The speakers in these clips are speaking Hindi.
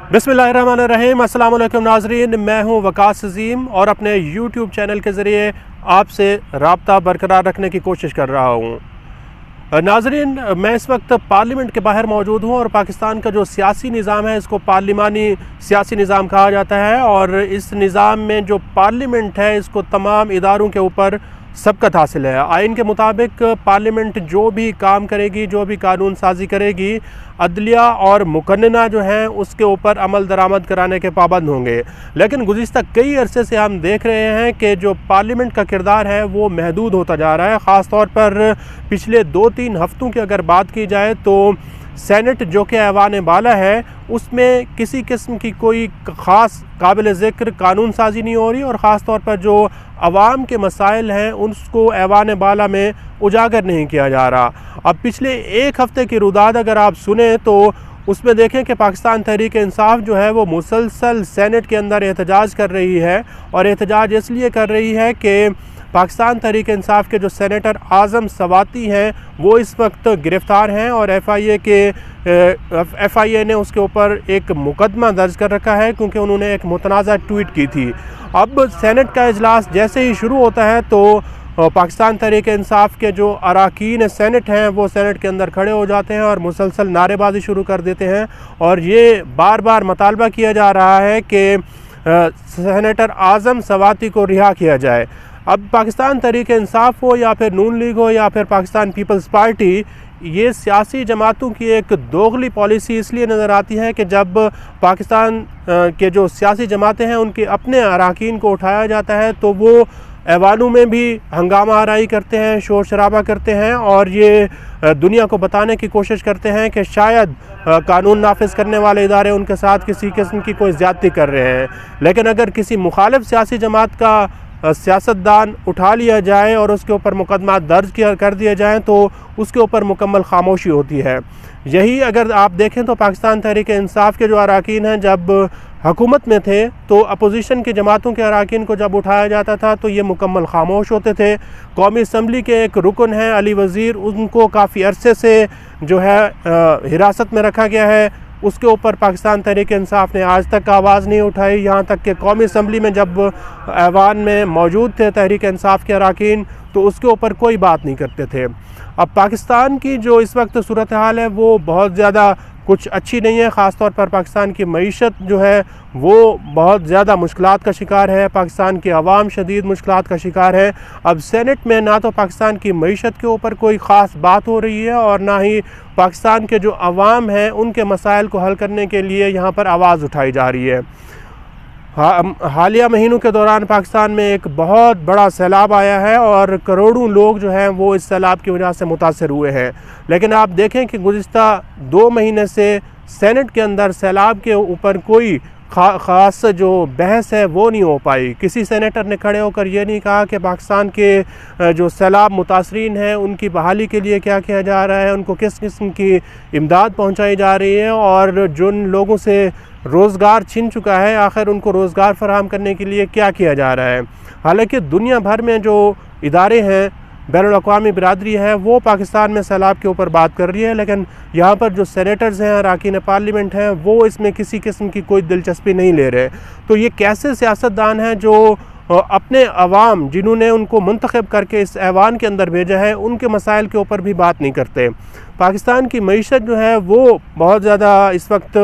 बिस्मिल्लाहिर्रहमानिर्रहीम। अस्सलाम वालेकुम नाज़रीन, मैं हूं वकास अज़ीम और अपने यूट्यूब चैनल के ज़रिए आपसे रब्ता बरकरार रखने की कोशिश कर रहा हूं। नाज़रीन, मैं इस वक्त पार्लियामेंट के बाहर मौजूद हूं और पाकिस्तान का जो सियासी निज़ाम है इसको पार्लिमानी सियासी निज़ाम कहा जाता है और इस निज़ाम में जो पार्लियामेंट है इसको तमाम इदारों के ऊपर सबकत हासिल है। आइन के मुताबिक पार्लियामेंट जो भी काम करेगी, जो भी कानून साजी करेगी, अदलिया और मुकन्नना जो हैं उसके ऊपर अमल दरामद कराने के पाबंद होंगे। लेकिन गुज़िश्ता कई अरसे से हम देख रहे हैं कि जो पार्लियामेंट का किरदार है वो महदूद होता जा रहा है। ख़ास तौर पर पिछले 2-3 हफ्तों की अगर बात की जाए तो सेनेट जो कि ऐवान बाला है उसमें किसी किस्म की कोई ख़ास काबिल ज़िक्र कानून साजी नहीं हो रही और ख़ास तौर पर जो अवाम के मसाइल हैं उसको ऐवान बाला में उजागर नहीं किया जा रहा। अब पिछले एक हफ़्ते की रुदाद अगर आप सुने तो उसमें देखें कि पाकिस्तान तहरीक इंसाफ जो है वो मुसलसल सेनेट के अंदर एहतजाज कर रही है और एहतजाज इसलिए कर रही है कि पाकिस्तान तहरीक इंसाफ के जो सेनेटर आज़म सवाती हैं वो इस वक्त गिरफ़्तार हैं और FIA ने उसके ऊपर एक मुकदमा दर्ज कर रखा है क्योंकि उन्होंने एक मुतनाज़ा ट्वीट की थी। अब सेनेट का इजलास जैसे ही शुरू होता है तो पाकिस्तान तहरीक इंसाफ के जो अरकान सेनेट हैं वो सेनेट के अंदर खड़े हो जाते हैं और मुसलसल नारेबाजी शुरू कर देते हैं और ये बार बार मुतालबा किया जा रहा है कि सेनेटर आज़म सवाती को रिहा किया जाए। अब पाकिस्तान तहरीक इंसाफ हो या फिर नून लीग हो या फिर पाकिस्तान पीपल्स पार्टी, ये सियासी जमातों की एक दोगली पॉलिसी इसलिए नज़र आती है कि जब पाकिस्तान के जो सियासी जमातें हैं उनके अपने अरकान को उठाया जाता है तो वो ऐवानों में भी हंगामा आराई करते हैं, शोर शराबा करते हैं और ये दुनिया को बताने की कोशिश करते हैं कि शायद कानून नाफिज करने वाले इदारे उनके साथ किसी किस्म की कोई ज़्यादती कर रहे हैं। लेकिन अगर किसी मुखालिफ सियासी जमात का सियासतदान उठा लिया जाए और उसके ऊपर मुकदमा दर्ज कर दिया जाए तो उसके ऊपर मुकम्मल खामोशी होती है। यही अगर आप देखें तो पाकिस्तान तहरीक इंसाफ के जो अरकान हैं जब हुकूमत में थे तो अपोजिशन की जमातों के अरकान को जब उठाया जाता था तो ये मुकम्मल खामोश होते थे। कौमी असम्बली के एक रुकन हैं अली वज़ीर, उनको काफ़ी अरसे से जो है हिरासत में रखा गया है। उसके ऊपर पाकिस्तान तहरीक इंसाफ ने आज तक आवाज़ नहीं उठाई। यहाँ तक कि कौमी असम्बली में जब ऐवान में मौजूद थे तहरीक इंसाफ के अरकान तो उसके ऊपर कोई बात नहीं करते थे। अब पाकिस्तान की जो इस वक्त सूरत हाल है वो बहुत ज़्यादा कुछ अच्छी नहीं है। ख़ास तौर पर पाकिस्तान की मईशत जो है वो बहुत ज़्यादा मुश्किलात का शिकार है। पाकिस्तान की आवाम शदीद मुश्किलात का शिकार है। अब सेनेट में ना तो पाकिस्तान की मईशत के ऊपर कोई ख़ास बात हो रही है और ना ही पाकिस्तान के जो अवाम हैं उनके मसाइल को हल करने के लिए यहाँ पर आवाज़ उठाई जा रही है। हालिया महीनों के दौरान पाकिस्तान में एक बहुत बड़ा सैलाब आया है और करोड़ों लोग जो हैं वो इस सैलाब की वजह से मुतासर हुए हैं। लेकिन आप देखें कि गुज़िश्ता 2 महीने से सेनेट के अंदर सैलाब के ऊपर कोई ख़ास जो बहस है वो नहीं हो पाई। किसी सेनेटर ने खड़े होकर ये नहीं कहा कि पाकिस्तान के जो सैलाब मुतासरीन हैं उनकी बहाली के लिए क्या किया जा रहा है, उनको किस किस्म की इमदाद पहुंचाई जा रही है और जिन लोगों से रोज़गार छिन चुका है आखिर उनको रोज़गार फराहम करने के लिए क्या किया जा रहा है। हालांकि दुनिया भर में जो इदारे हैं, बैनुल-अक़वामी बिरादरी है, वो पाकिस्तान में सैलाब के ऊपर बात कर रही है, लेकिन यहाँ पर जो सेनेटर्स हैं, अरकान पार्लियामेंट हैं, वो इसमें किसी किस्म की कोई दिलचस्पी नहीं ले रहे। तो ये कैसे सियासतदान हैं जो अपने अवाम जिन्होंने उनको मुंतखब करके इस ऐवान के अंदर भेजा है उनके मसाइल के ऊपर भी बात नहीं करते। पाकिस्तान की मईशत जो है वो बहुत ज़्यादा इस वक्त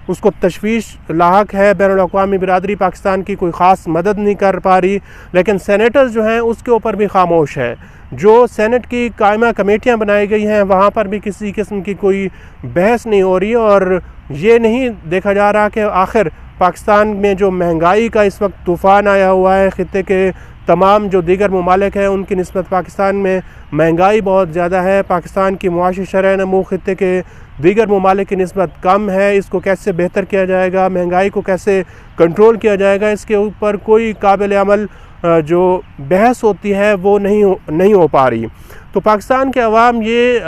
उसको तशवीश लाहक है। बैनुल-अक़वामी बिरादरी पाकिस्तान की कोई ख़ास मदद नहीं कर पा रही, लेकिन सेनेटर्स जो हैं उसके ऊपर भी खामोश है। जो सेनेट की कायमा कमेटियाँ बनाई गई हैं वहाँ पर भी किसी किस्म की कोई बहस नहीं हो रही और ये नहीं देखा जा रहा कि आखिर पाकिस्तान में जो महंगाई का इस वक्त तूफ़ान आया हुआ है, ख़ित्ते के तमाम जो दीगर ममालिक हैं उनकी निस्बत पाकिस्तान में महंगाई बहुत ज़्यादा है। पाकिस्तान की मुआशी शरह नमू ख़ित्ते के दीगर ममालिक की निस्बत कम है। इसको कैसे बेहतर किया जाएगा, महंगाई को कैसे कंट्रोल किया जाएगा, इसके ऊपर कोई काबिल अमल जो बहस होती है वो नहीं हो पा रही। तो पाकिस्तान के अवाम ये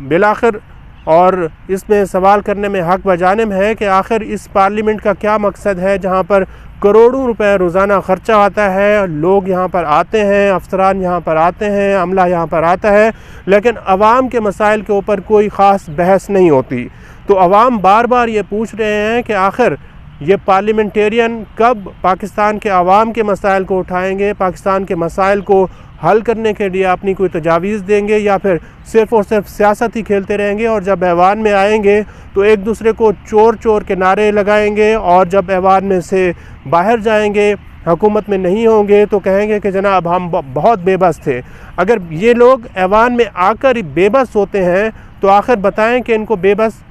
बिलाखिर और इसमें सवाल करने में हक़ बजानिब है कि आखिर इस पार्लियामेंट का क्या मकसद है जहाँ पर करोड़ों रुपए रोज़ाना ख़र्चा आता है, लोग यहाँ पर आते हैं, अफसरान यहाँ पर आते हैं, अमला यहाँ पर आता है, लेकिन अवाम के मसाइल के ऊपर कोई ख़ास बहस नहीं होती। तो अवाम बार बार ये पूछ रहे हैं कि आखिर ये पार्लियामेंटेरियन कब पाकिस्तान के अवाम के मसाइल को उठाएंगे, पाकिस्तान के मसाइल को हल करने के लिए अपनी कोई तजावीज़ देंगे, या फिर सिर्फ़ और सिर्फ सियासत ही खेलते रहेंगे और जब ऐवान में आएंगे तो एक दूसरे को चोर चोर के नारे लगाएंगे, और जब ऐवान में से बाहर जाएंगे, हुकूमत में नहीं होंगे, तो कहेंगे कि जनाब हम बहुत बेबस थे। अगर ये लोग ऐवान में आकर बेबस होते हैं तो आखिर बताएं कि इनको बेबस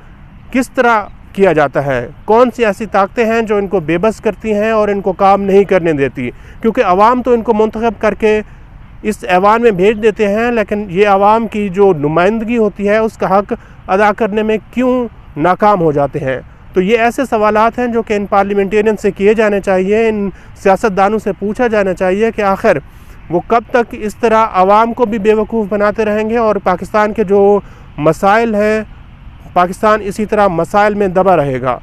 किस तरह किया जाता है, कौन सी ऐसी ताकतें हैं जो इनको बेबस करती हैं और इनको काम नहीं करने देती, क्योंकि अवाम तो इनको मुंतखब करके इस ऐवान में भेज देते हैं, लेकिन ये अवाम की जो नुमाइंदगी होती है उसका हक़ अदा करने में क्यों नाकाम हो जाते हैं। तो ये ऐसे सवालात हैं जो कि इन पार्लियामेंटेरियन से किए जाने चाहिए, इन सियासतदानों से पूछा जाना चाहिए कि आखिर वो कब तक इस तरह अवाम को भी बेवकूफ़ बनाते रहेंगे और पाकिस्तान के जो मसाइल हैं, पाकिस्तान इसी तरह मसाइल में दबा रहेगा।